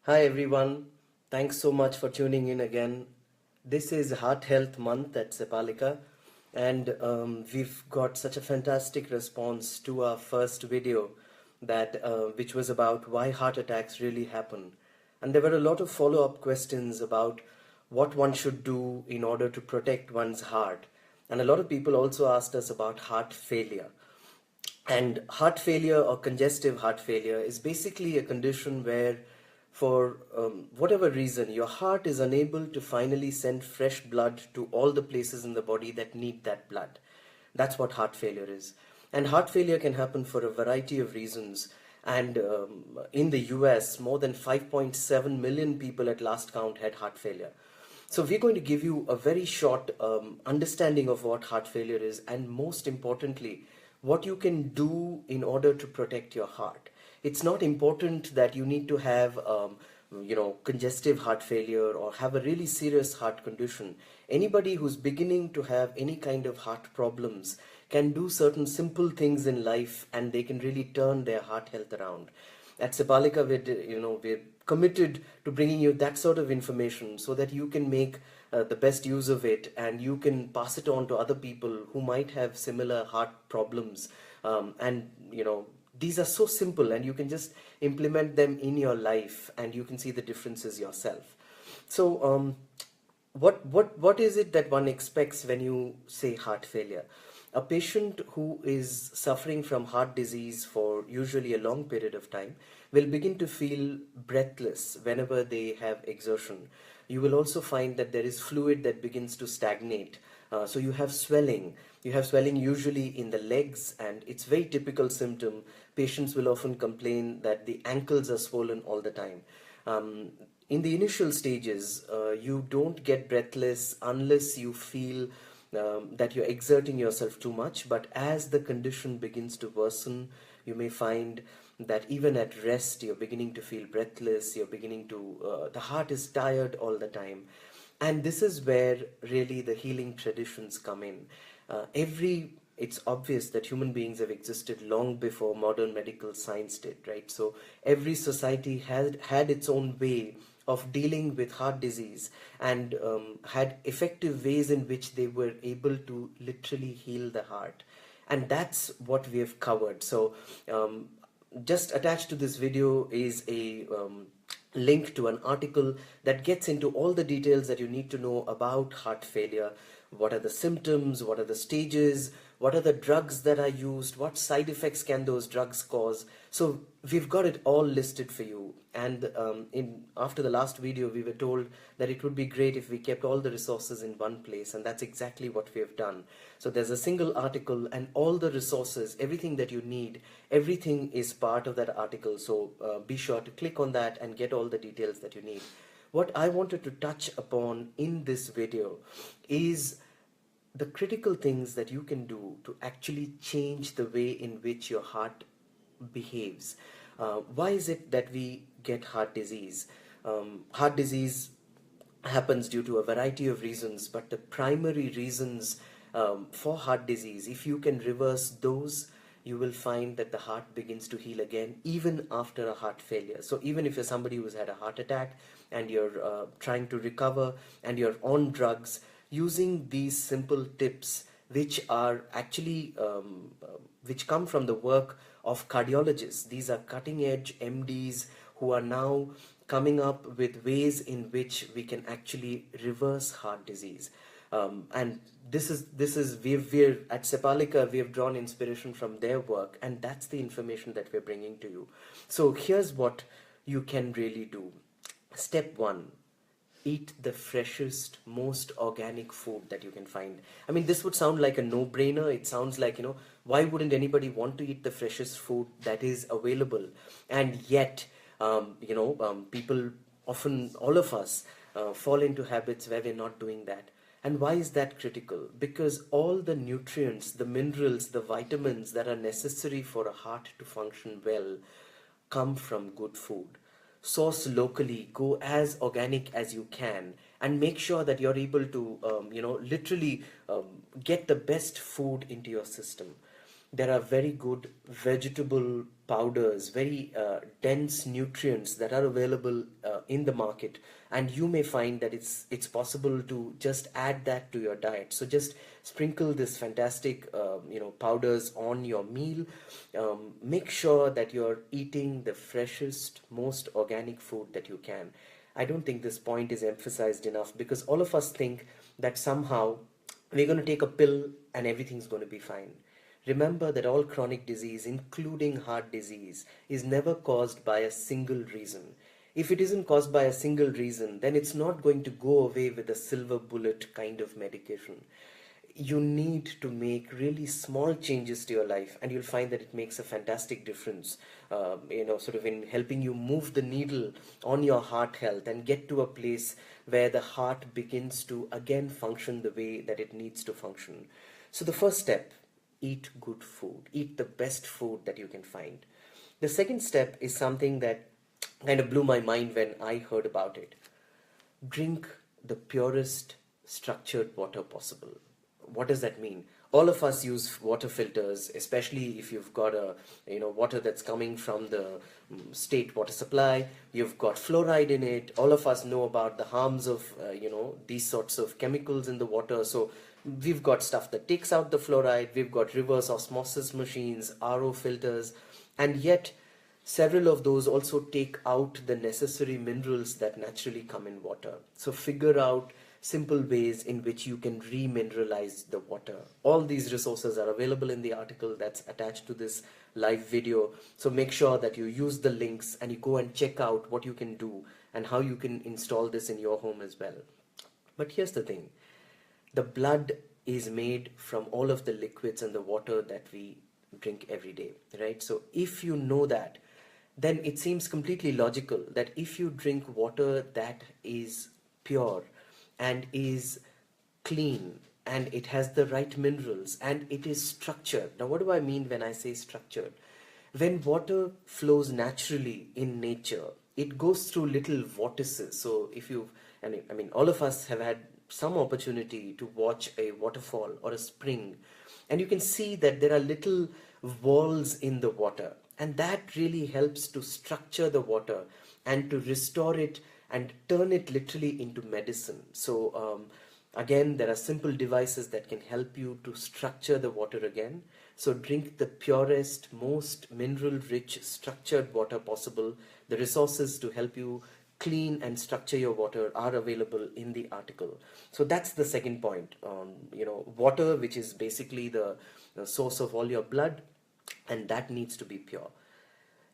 Hi everyone, thanks so much for tuning in again. This is Heart Health Month at Sepalika, and we've got such a fantastic response to our first video which was about why heart attacks really happen. And there were a lot of follow-up questions about what one should do in order to protect one's heart. And a lot of people also asked us about heart failure. And heart failure or congestive heart failure is basically a condition where, for whatever reason, your heart is unable to finally send fresh blood to all the places in the body that need that blood. That's what heart failure is. And heart failure can happen for a variety of reasons. And in the US, more than 5.7 million people at last count had heart failure. So we're going to give you a very short understanding of what heart failure is, and most importantly, what you can do in order to protect your heart. It's not important that you need to have, congestive heart failure or have a really serious heart condition. Anybody who's beginning to have any kind of heart problems can do certain simple things in life, and they can really turn their heart health around. At Sepalika, we're committed to bringing you that sort of information so that you can make the best use of it, and you can pass it on to other people who might have similar heart problems. These are so simple, and you can just implement them in your life, and you can see the differences yourself. So, what is it that one expects when you say heart failure? A patient who is suffering from heart disease for usually a long period of time will begin to feel breathless whenever they have exertion. You will also find that there is fluid that begins to stagnate. So you have swelling. You have swelling usually in the legs, and it's very typical symptom. Patients will often complain that the ankles are swollen all the time. In the initial stages, you don't get breathless unless you feel that you're exerting yourself too much. But as the condition begins to worsen, you may find that even at rest, you're beginning to feel breathless, the heart is tired all the time. And this is where really the healing traditions come in. It's obvious that human beings have existed long before modern medical science did, right? So every society had its own way of dealing with heart disease, and had effective ways in which they were able to literally heal the heart. And that's what we have covered. So just attached to this video is a link to an article that gets into all the details that you need to know about heart failure. What are the symptoms? What are the stages? What are the drugs that are used? What side effects can those drugs cause? So we've got it all listed for you. And after the last video, we were told that it would be great if we kept all the resources in one place, and that's exactly what we have done. So there's a single article, and all the resources, everything that you need, everything is part of that article. So be sure to click on that and get all the details that you need. What I wanted to touch upon in this video is the critical things that you can do to actually change the way in which your heart behaves. Why is it that we get heart disease? Heart disease happens due to a variety of reasons, but the primary reasons for heart disease, if you can reverse those, you will find that the heart begins to heal again, even after a heart failure. So even if you're somebody who's had a heart attack and you're trying to recover and you're on drugs, using these simple tips, which are actually which come from the work of cardiologists. These are cutting edge MDs who are now coming up with ways in which we can actually reverse heart disease. And we're at Sepalika, we have drawn inspiration from their work, and that's the information that we're bringing to you. So here's what you can really do. Step one: eat the freshest, most organic food that you can find. I mean, this would sound like a no-brainer. It sounds like, why wouldn't anybody want to eat the freshest food that is available? And yet, people often, all of us, fall into habits where we're not doing that. And why is that critical? Because all the nutrients, the minerals, the vitamins that are necessary for a heart to function well come from good food. Source locally, go as organic as you can, and make sure that you're able to, literally get the best food into your system. There are very good vegetable powders, very dense nutrients that are available in the market, and you may find that it's possible to just add that to your diet. So just sprinkle this fantastic powders on your meal. Make sure that you're eating the freshest, most organic food that you can. I don't think this point is emphasized enough, because all of us think that somehow we're going to take a pill and everything's going to be fine. Remember that all chronic disease, including heart disease, is never caused by a single reason. If it isn't caused by a single reason, then it's not going to go away with a silver bullet kind of medication. You need to make really small changes to your life, and you'll find that it makes a fantastic difference, sort of in helping you move the needle on your heart health and get to a place where the heart begins to again function the way that it needs to function. So the first step, eat good food. Eat the best food that you can find. The second step is something that kind of blew my mind when I heard about it. Drink the purest structured water possible. What does that mean? All of us use water filters, especially if you've got a water that's coming from the state water supply. You've got fluoride in it. All of us know about the harms of these sorts of chemicals in the water. So we've got stuff that takes out the fluoride. We've got reverse osmosis machines, RO filters, and yet several of those also take out the necessary minerals that naturally come in water. So figure out simple ways in which you can remineralize the water. All these resources are available in the article that's attached to this live video. So make sure that you use the links and you go and check out what you can do and how you can install this in your home as well. But here's the thing. The blood is made from all of the liquids and the water that we drink every day, right? So if you know that, then it seems completely logical that if you drink water that is pure and is clean and it has the right minerals and it is structured. Now, what do I mean when I say structured? When water flows naturally in nature, it goes through little vortices. So if all of us have had some opportunity to watch a waterfall or a spring, and you can see that there are little walls in the water, and that really helps to structure the water and to restore it and turn it literally into medicine. So again, there are simple devices that can help you to structure the water again. So drink the purest, most mineral-rich, structured water possible. The resources to help you clean and structure your water are available in the article. So that's the second point. Water, which is basically the source of all your blood, and that needs to be pure.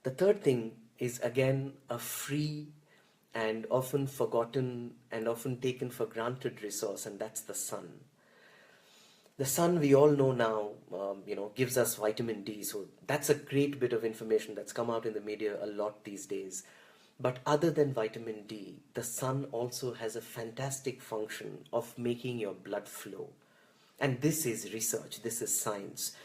The third thing is again a free and often forgotten and often taken for granted resource, and that's the sun. The sun, we all know now, gives us vitamin D. So that's a great bit of information that's come out in the media a lot these days. But other than vitamin D, the sun also has a fantastic function of making your blood flow. And this is research, this is science.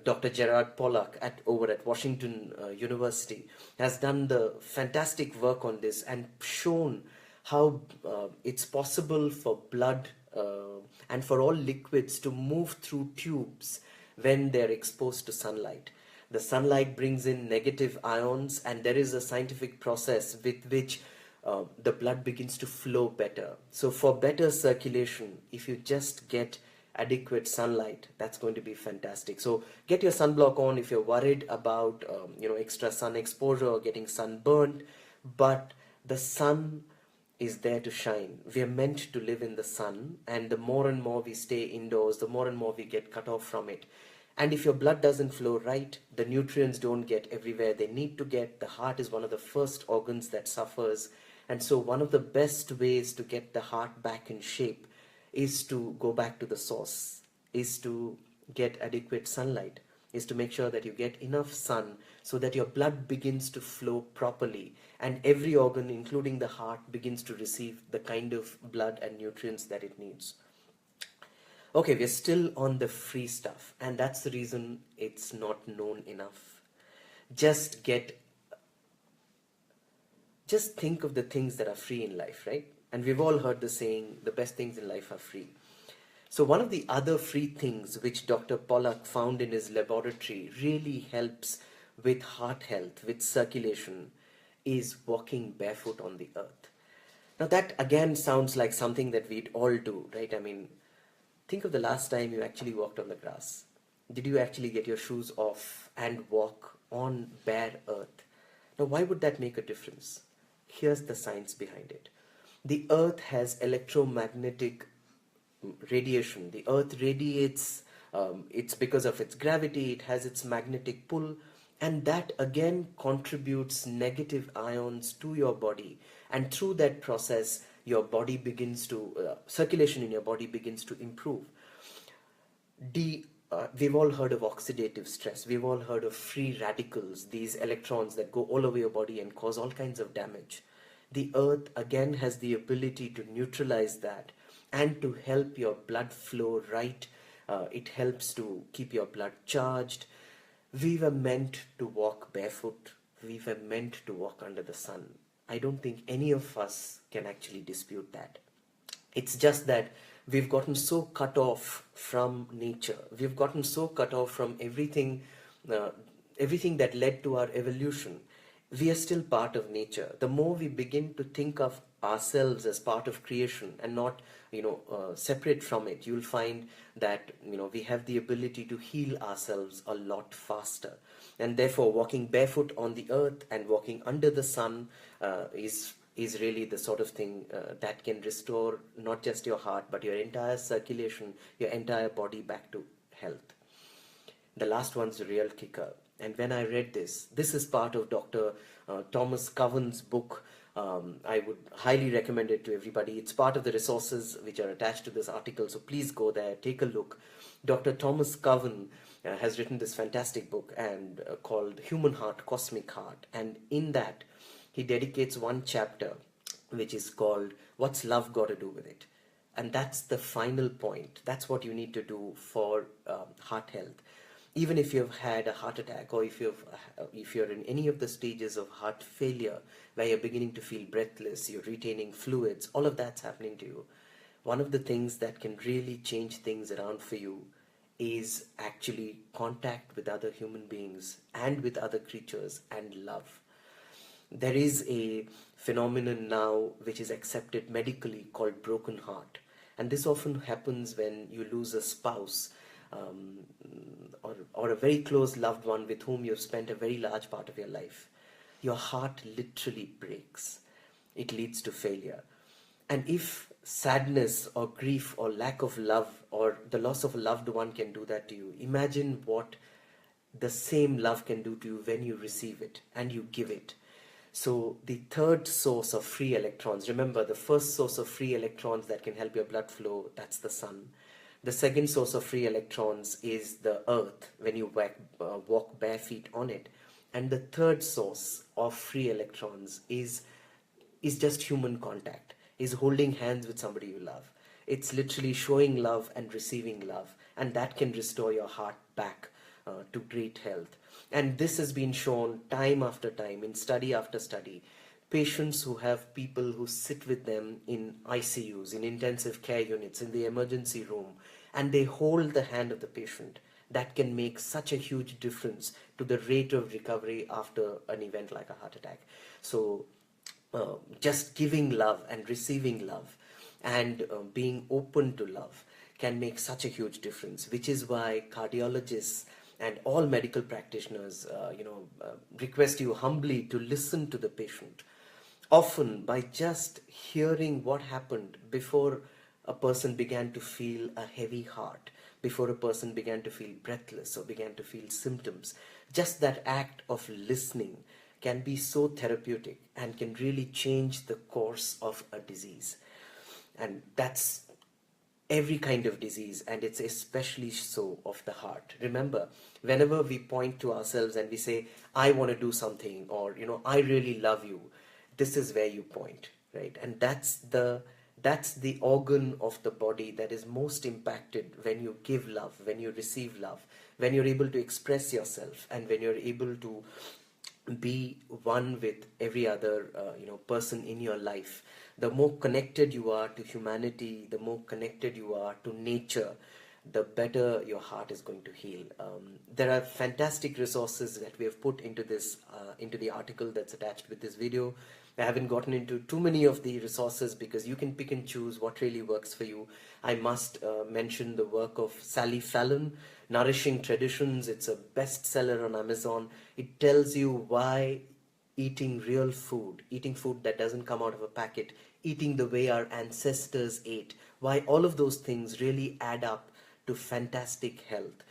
Dr. Gerard Pollack over at Washington University has done the fantastic work on this and shown how it's possible for blood and for all liquids to move through tubes when they're exposed to sunlight. The sunlight brings in negative ions, and there is a scientific process with which the blood begins to flow better. So for better circulation, if you just get adequate sunlight, that's going to be fantastic. So get your sunblock on if you're worried about extra sun exposure or getting sunburned. But the sun is there to shine. We are meant to live in the sun, and the more and more we stay indoors, the more and more we get cut off from it. And if your blood doesn't flow right, the nutrients don't get everywhere they need to get. The heart is one of the first organs that suffers. And so one of the best ways to get the heart back in shape is to go back to the source, is to get adequate sunlight, is to make sure that you get enough sun so that your blood begins to flow properly and every organ, including the heart, begins to receive the kind of blood and nutrients that it needs. Okay, we're still on the free stuff, and that's the reason it's not known enough. Just think of the things that are free in life, right? And we've all heard the saying, the best things in life are free. So one of the other free things which Dr. Pollack found in his laboratory really helps with heart health, with circulation, is walking barefoot on the earth. Now, that again sounds like something that we'd all do, right? I mean, think of the last time you actually walked on the grass. Did you actually get your shoes off and walk on bare earth? Now, why would that make a difference? Here's the science behind it. The earth has electromagnetic radiation. The earth radiates, it's because of its gravity, it has its magnetic pull, and that again contributes negative ions to your body. And through that process, your body begins to, circulation in your body begins to improve. We've all heard of oxidative stress. We've all heard of free radicals, these electrons that go all over your body and cause all kinds of damage. The earth again has the ability to neutralize that and to help your blood flow right. It helps to keep your blood charged. We were meant to walk barefoot. We were meant to walk under the sun. I don't think any of us can actually dispute that. It's just that we've gotten so cut off from nature. We've gotten so cut off from everything that led to our evolution. We are still part of nature. The more we begin to think of ourselves as part of creation and not, separate from it, you'll find that, we have the ability to heal ourselves a lot faster. And therefore, walking barefoot on the earth and walking under the sun is really the sort of thing that can restore not just your heart, but your entire circulation, your entire body back to health. The last one's the real kicker. And when I read this is part of Dr. Thomas Cowen's book. I would highly recommend it to everybody. It's part of the resources which are attached to this article, so please go there, take a look. Dr. Thomas Cowen has written this fantastic book and called Human Heart, Cosmic Heart. And in that, he dedicates one chapter which is called What's Love Got to Do with It? And that's the final point. That's what you need to do for heart health. Even if you've had a heart attack, or if you're in any of the stages of heart failure where you're beginning to feel breathless, you're retaining fluids, all of that's happening to you. One of the things that can really change things around for you is actually contact with other human beings and with other creatures and love. There is a phenomenon now which is accepted medically called broken heart. And this often happens when you lose a spouse, or a very close loved one with whom you've spent a very large part of your life. Your heart literally breaks. It leads to failure. And if sadness or grief or lack of love or the loss of a loved one can do that to you, imagine what the same love can do to you when you receive it and you give it. So the third source of free electrons, remember the first source of free electrons that can help your blood flow, that's the sun. The second source of free electrons is the earth when you walk bare feet on it. And the third source of free electrons is just human contact, is holding hands with somebody you love. It's literally showing love and receiving love. And that can restore your heart back to great health. And this has been shown time after time in study after study. Patients who have people who sit with them in ICUs, in intensive care units, in the emergency room, and they hold the hand of the patient, that can make such a huge difference to the rate of recovery after an event like a heart attack. So just giving love and receiving love and being open to love can make such a huge difference, which is why cardiologists and all medical practitioners request you humbly to listen to the patient. Often by just hearing what happened before a person began to feel a heavy heart, before a person began to feel breathless or began to feel symptoms, just that act of listening can be so therapeutic and can really change the course of a disease. And that's every kind of disease, and it's especially so of the heart. Remember, whenever we point to ourselves and we say, I want to do something, or, I really love you, this is where you point, right? And that's the organ of the body that is most impacted when you give love, when you receive love, when you're able to express yourself, and when you're able to be one with every other person in your life. The more connected you are to humanity, the more connected you are to nature, the better your heart is going to heal. There are fantastic resources that we have put into this, into the article that's attached with this video. I haven't gotten into too many of the resources because you can pick and choose what really works for you. I must mention the work of Sally Fallon, Nourishing Traditions. It's a bestseller on Amazon. It tells you why eating real food, eating food that doesn't come out of a packet, eating the way our ancestors ate, why all of those things really add up to fantastic health.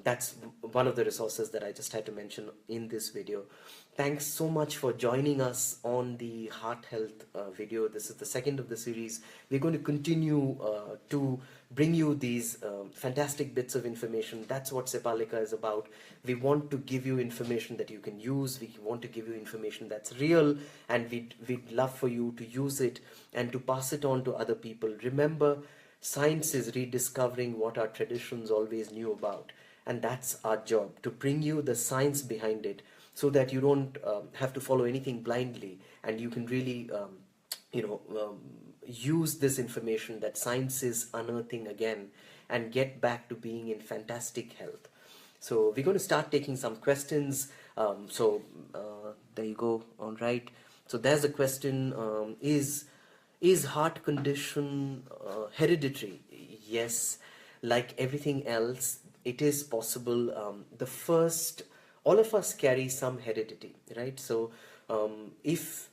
That's one of the resources that I just had to mention in this video. Thanks so much for joining us on the heart health video. This is the second of the series. We're going to continue to bring you these fantastic bits of information. That's what Sepalika is about. We want to give you information that you can use. We want to give you information that's real, and we'd love for you to use it and to pass it on to other people. Remember, science is rediscovering what our traditions always knew about, and that's our job, to bring you the science behind it so that you don't have to follow anything blindly, and you can really use this information that science is unearthing again and get back to being in fantastic health. So we're going to start taking some questions. There you go. All right. So there's a question. Is heart condition hereditary? Yes. Like everything else, it is possible. All of us carry some heredity, right? So if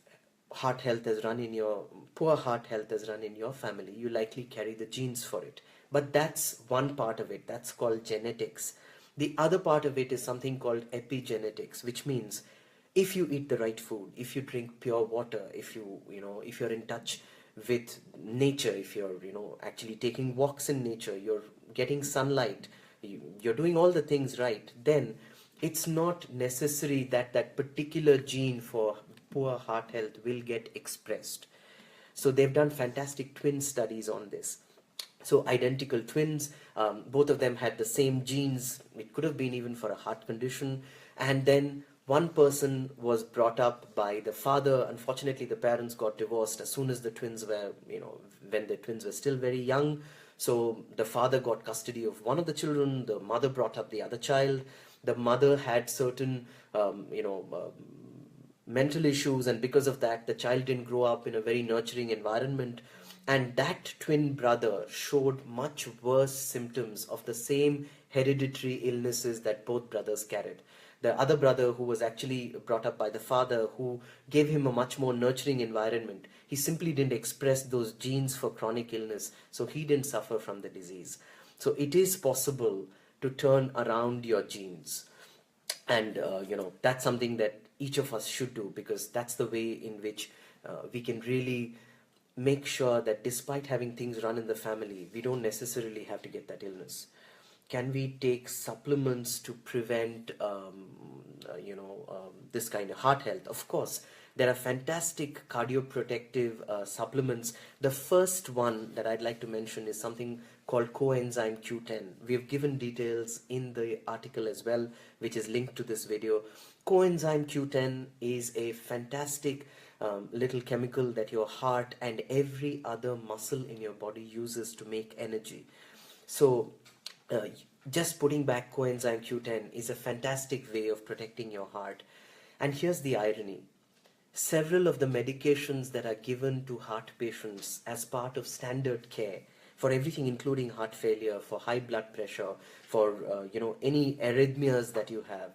poor heart health has run in your family, you likely carry the genes for it. But that's one part of it. That's called genetics. The other part of it is something called epigenetics, which means if you eat the right food, if you drink pure water, if you're in touch with nature, if you're actually taking walks in nature, you're getting sunlight, you're doing all the things right, then it's not necessary that that particular gene for poor heart health will get expressed. So they've done fantastic twin studies on this. So identical twins, both of them had the same genes. It could have been even for a heart condition. And then one person was brought up by the father. Unfortunately, the parents got divorced as soon as the twins were, when the twins were still very young. So the father got custody of one of the children. The mother brought up the other child. The mother had certain, mental issues, and because of that, the child didn't grow up in a very nurturing environment. And that twin brother showed much worse symptoms of the same hereditary illnesses that both brothers carried. The other brother, who was actually brought up by the father, who gave him a much more nurturing environment, he simply didn't express those genes for chronic illness, so he didn't suffer from the disease. So it is possible to turn around your genes. And, that's something that each of us should do, because that's the way in which we can really make sure that despite having things run in the family, we don't necessarily have to get that illness. Can we take supplements to prevent, this kind of heart health? Of course, there are fantastic cardioprotective supplements. The first one that I'd like to mention is something called Coenzyme Q10. We have given details in the article as well, which is linked to this video. Coenzyme Q10 is a fantastic little chemical that your heart and every other muscle in your body uses to make energy. So just putting back Coenzyme Q10 is a fantastic way of protecting your heart. And here's the irony. Several of the medications that are given to heart patients as part of standard care for everything, including heart failure, for high blood pressure, for any arrhythmias that you have,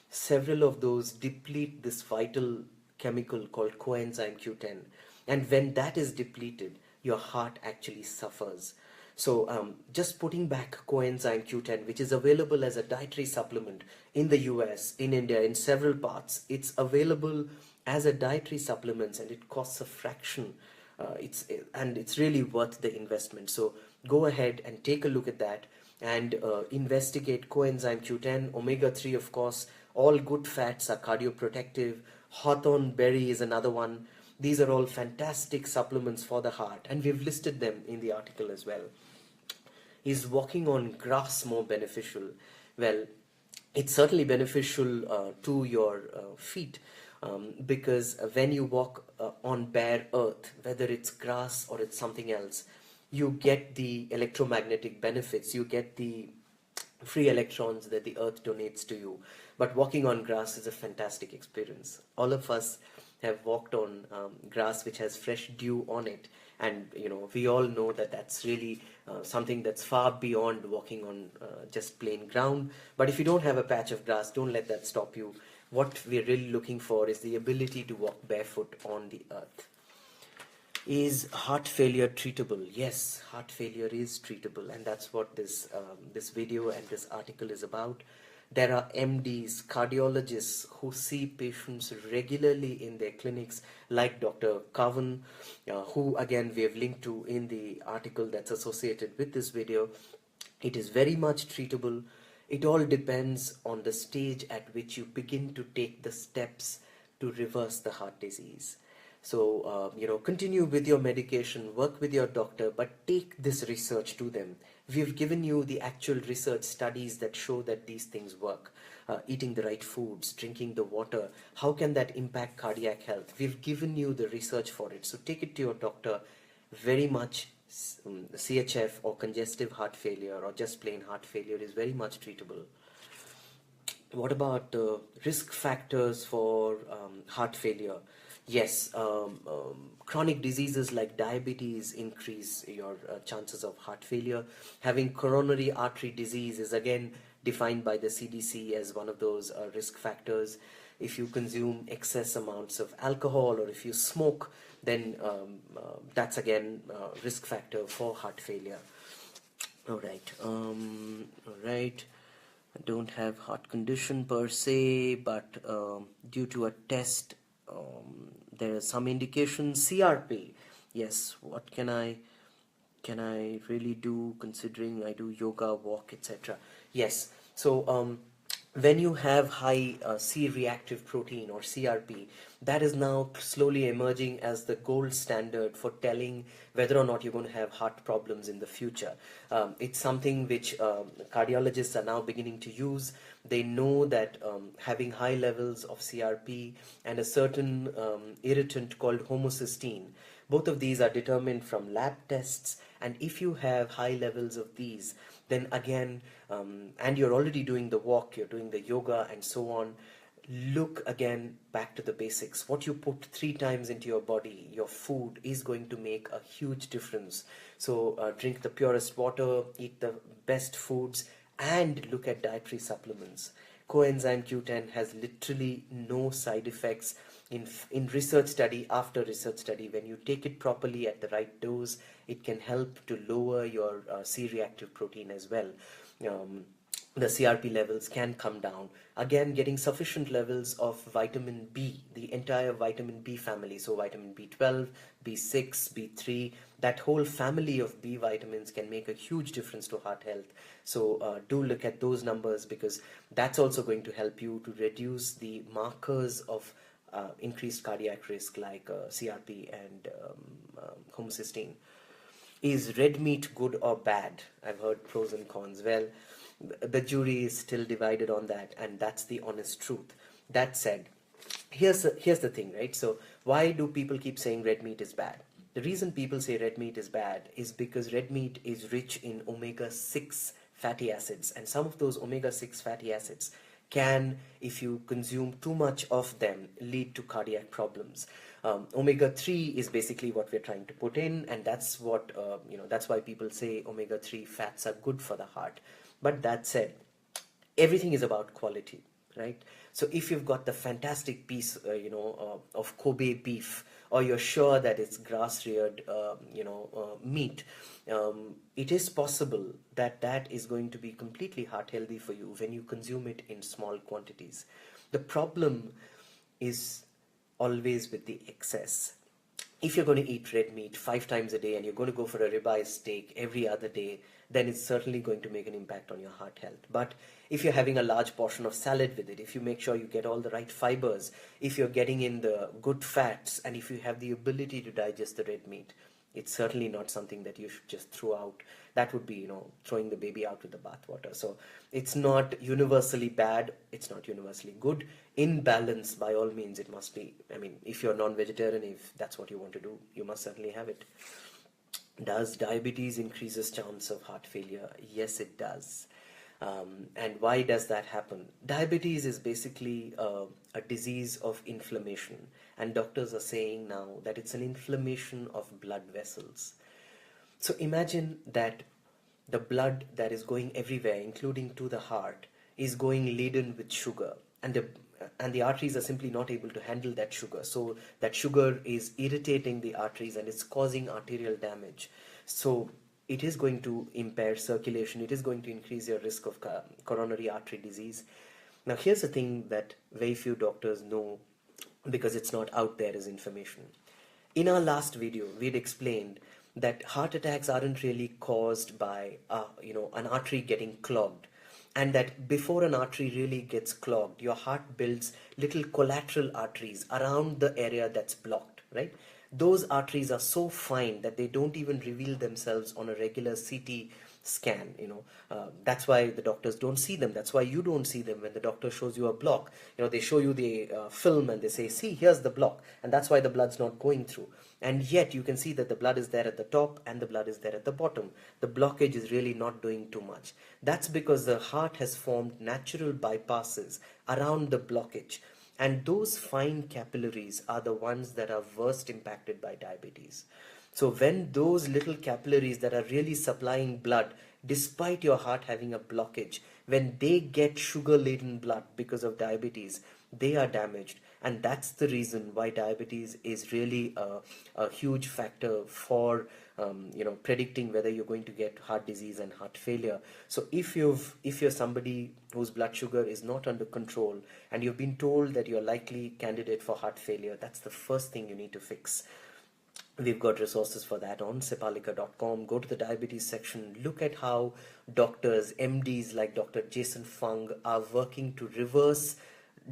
several of those deplete this vital chemical called coenzyme Q10. And when that is depleted, your heart actually suffers. So just putting back coenzyme Q10, which is available as a dietary supplement in the US, in India, in several parts. It's available as a dietary supplement, and it costs a fraction. It's really worth the investment. So go ahead and take a look at that and investigate coenzyme Q10. Omega-3, of course. All good fats are cardioprotective. Hawthorn berry is another one. These are all fantastic supplements for the heart, and we've listed them in the article as well. Is walking on grass more beneficial? Well, it's certainly beneficial to your feet, because when you walk on bare earth, whether it's grass or it's something else, You get the electromagnetic benefits, you get the free electrons that the earth donates to you. But walking on grass is a fantastic experience. All of us have walked on grass which has fresh dew on it, and we all know that that's really something that's far beyond walking on just plain ground. But if you don't have a patch of grass, don't let that stop you. What we're really looking for is the ability to walk barefoot on the earth. Is heart failure treatable? Yes, heart failure is treatable, and that's what this video and this article is about. There are MDs, cardiologists who see patients regularly in their clinics, like Dr. Kavan, who again we have linked to in the article that's associated with this video. It is very much treatable. It all depends on the stage at which you begin to take the steps to reverse the heart disease. So, continue with your medication, work with your doctor, but take this research to them. We've given you the actual research studies that show that these things work. Eating the right foods, drinking the water, how can that impact cardiac health? We've given you the research for it. So take it to your doctor. Very much CHF or congestive heart failure or just plain heart failure is very much treatable. What about risk factors for heart failure? Yes, chronic diseases like diabetes increase your chances of heart failure. Having coronary artery disease is again defined by the CDC as one of those risk factors. If you consume excess amounts of alcohol or if you smoke, then that's again a risk factor for heart failure. All right. I don't have heart condition per se, but due to a test, there are some indications. CRP. Yes, what can I really do considering I do yoga, walk, etc. Yes. So when you have high C-reactive protein or CRP, that is now slowly emerging as the gold standard for telling whether or not you're going to have heart problems in the future. It's something which cardiologists are now beginning to use. They know that having high levels of CRP and a certain irritant called homocysteine, both of these are determined from lab tests, and if you have high levels of these, then again, and you're already doing the walk, you're doing the yoga and so on, look again back to the basics. What you put 3 times into your body, your food, is going to make a huge difference. So drink the purest water, eat the best foods, and look at dietary supplements. Coenzyme Q10 has literally no side effects in research study after research study. When you take it properly at the right dose, it can help to lower your C-reactive protein as well. The CRP levels can come down. Again, getting sufficient levels of vitamin B, the entire vitamin B family, so vitamin B12, B6, B3, that whole family of B vitamins can make a huge difference to heart health. So do look at those numbers, because that's also going to help you to reduce the markers of increased cardiac risk like CRP and homocysteine. Is red meat good or bad? I've heard pros and cons. Well, the jury is still divided on that, and that's the honest truth. That said, here's the thing, right? So why do people keep saying red meat is bad? The reason people say red meat is bad is because red meat is rich in omega-6 fatty acids, and some of those omega-6 fatty acids can, if you consume too much of them, lead to cardiac problems. Omega-3 is basically what we're trying to put in, and that's what that's why people say omega-3 fats are good for the heart. But that said, everything is about quality, right? So if you've got the fantastic piece, of Kobe beef, or you're sure that it's grass-reared, meat, it is possible that that is going to be completely heart healthy for you when you consume it in small quantities. The problem is always with the excess. If you're going to eat red meat 5 times a day and you're going to go for a ribeye steak every other day, then it's certainly going to make an impact on your heart health. But if you're having a large portion of salad with it, if you make sure you get all the right fibers, if you're getting in the good fats, and if you have the ability to digest the red meat, it's certainly not something that you should just throw out. That would be, throwing the baby out with the bathwater. So it's not universally bad, it's not universally good. In balance, by all means, it must be. I mean, if you're non-vegetarian, if that's what you want to do, you must certainly have it. Does diabetes increases chance of heart failure? Yes, it does. And why does that happen? Diabetes is basically a disease of inflammation, and doctors are saying now that it's an inflammation of blood vessels. So imagine that the blood that is going everywhere, including to the heart, is going laden with sugar, and the arteries are simply not able to handle that sugar. So that sugar is irritating the arteries and it's causing arterial damage. So it is going to impair circulation. It is going to increase your risk of coronary artery disease. Now, here's the thing that very few doctors know because it's not out there as information. In our last video, we'd explained that heart attacks aren't really caused by an artery getting clogged, and that before an artery really gets clogged, your heart builds little collateral arteries around the area that's blocked, right? Those arteries are so fine that they don't even reveal themselves on a regular CT scan. That's why the doctors don't see them. That's why you don't see them when the doctor shows you a block. They show you the film and they say, see, here's the block, and that's why the blood's not going through. And yet you can see that the blood is there at the top and the blood is there at the bottom. The blockage is really not doing too much. That's because the heart has formed natural bypasses around the blockage. And those fine capillaries are the ones that are worst impacted by diabetes. So when those little capillaries that are really supplying blood, despite your heart having a blockage, when they get sugar-laden blood because of diabetes, they are damaged. And that's the reason why diabetes is really a huge factor for predicting whether you're going to get heart disease and heart failure. So if you're somebody whose blood sugar is not under control and you've been told that you're likely candidate for heart failure, that's the first thing you need to fix. We've got resources for that on sepalika.com. Go to the diabetes section. Look at how doctors, MDs like Dr. Jason Fung are working to reverse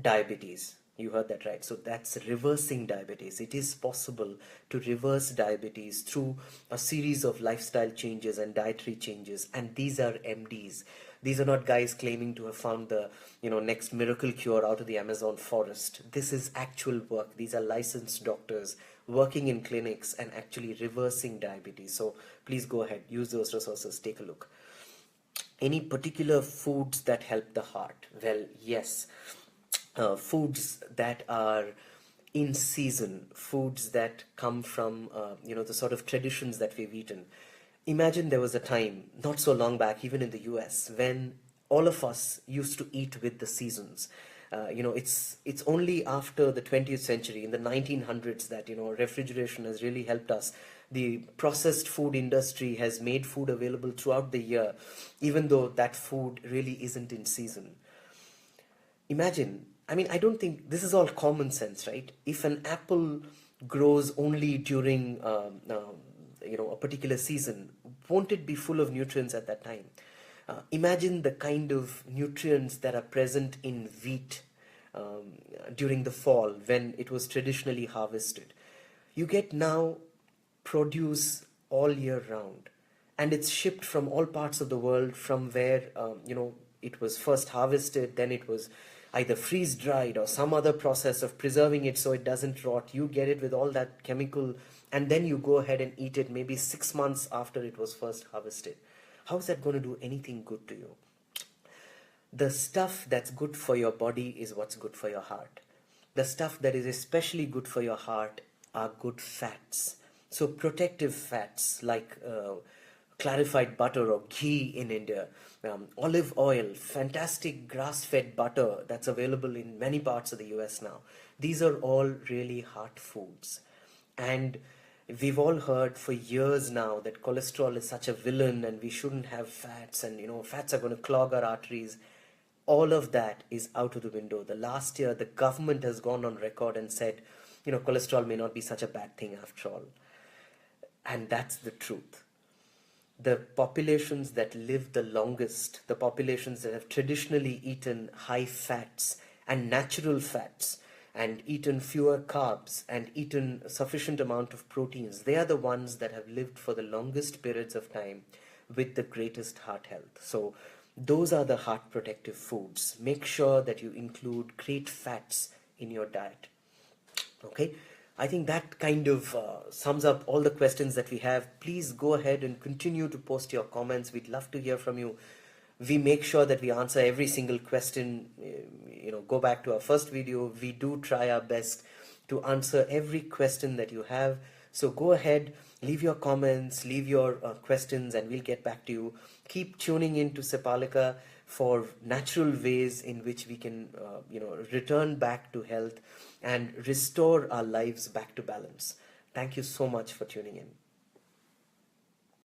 diabetes. You heard that right. So that's reversing diabetes. It is possible to reverse diabetes through a series of lifestyle changes and dietary changes. And these are MDs. These are not guys claiming to have found the next miracle cure out of the Amazon forest. This is actual work. These are licensed doctors working in clinics and actually reversing diabetes. So please go ahead, use those resources, take a look. Any particular foods that help the heart? Well, yes. Foods that are in season, foods that come from the sort of traditions that we've eaten. Imagine there was a time not so long back, even in the US, when all of us used to eat with the seasons. It's only after the 20th century, in the 1900s, that refrigeration has really helped us. The processed food industry has made food available throughout the year, even though that food really isn't in season. Imagine, I don't think this is all common sense, right? If an apple grows only during a particular season, won't it be full of nutrients at that time? Imagine the kind of nutrients that are present in wheat during the fall when it was traditionally harvested. You get now produce all year round, and it's shipped from all parts of the world from where it was first harvested, then it was either freeze dried or some other process of preserving it so it doesn't rot. You get it with all that chemical, and then you go ahead and eat it maybe 6 months after it was first harvested. How is that going to do anything good to you? The stuff that's good for your body is what's good for your heart. The stuff that is especially good for your heart are good fats. So protective fats like clarified butter or ghee in India, olive oil, fantastic grass-fed butter that's available in many parts of the US now. These are all really heart foods. And we've all heard for years now that cholesterol is such a villain and we shouldn't have fats, and fats are going to clog our arteries. All of that is out of the window. The last year, the government has gone on record and said, cholesterol may not be such a bad thing after all. And that's the truth. The populations that live the longest, the populations that have traditionally eaten high fats and natural fats and eaten fewer carbs and eaten a sufficient amount of proteins, they are the ones that have lived for the longest periods of time with the greatest heart health. So those are the heart protective foods. Make sure that you include great fats in your diet. Okay. I think that kind of sums up all the questions that we have. Please go ahead and continue to post your comments. We'd love to hear from you. We make sure that we answer every single question. Go back to our first video. We do try our best to answer every question that you have. So go ahead, leave your comments, leave your questions, and we'll get back to you. Keep tuning in to Sepalika for natural ways in which we can, return back to health and restore our lives back to balance. Thank you so much for tuning in.